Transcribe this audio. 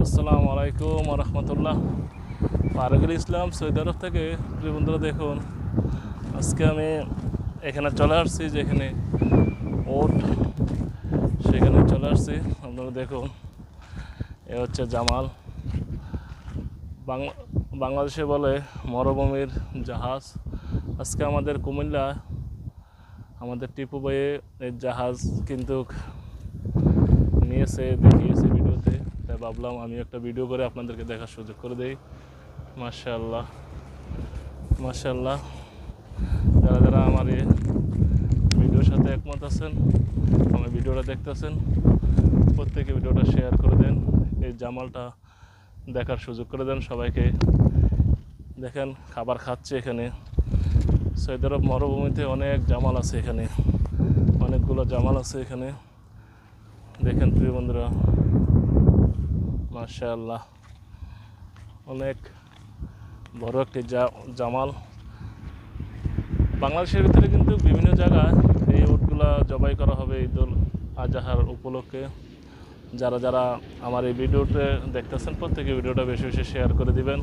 আসসালামু আলাইকুম রহমতুল্লাহ। ফারুকুল ইসলাম সৌদি আরব থেকে। প্রিয় বন্ধুরা, দেখুন আজকে আমি এখানে চলে আসছি, যেখানে ওট সেখানে চলে আসছি। আপনারা দেখুন, এ হচ্ছে জামাল। বাংলাদেশে বলে মরুভূমির জাহাজ। আজকে আমাদের কুমিল্লা, আমাদের টিপু ভাইয়ে এই জাহাজ কিন্তু নিয়েছে, দেখিয়েছে ভিডিওতে। তাই ভাবলাম আমি একটা ভিডিও করে আপনাদেরকে দেখার সুযোগ করে দেই। মাশাআল্লাহ মাশাআল্লাহ। যারা যারা আমার এই ভিডিওর সাথে একমত আছেন, আমার ভিডিওটা দেখতেছেন, প্রত্যেকে ভিডিওটা শেয়ার করে দেন, এই জামালটা দেখার সুযোগ করে দেন সবাইকে। দেখেন খাবার খাচ্ছে এখানে। সৌদি আরব মরুভূমিতে অনেক জামাল আছে, এখানে অনেকগুলো জামাল আছে এখানে। দেখেন প্রিয় বন্ধুরা, মাশাআল্লাহ, অনেক বড় একটি জামাল। বাংলাদেশের ভিতরে কিন্তু বিভিন্ন জায়গায় এই উটগুলা জবাই করা হবে ঈদুল আজহার উপলক্ষে। যারা যারা আমার এই ভিডিওতে দেখতেছেন, প্রত্যেকে ভিডিওটা বেশি বেশি শেয়ার করে দিবেন।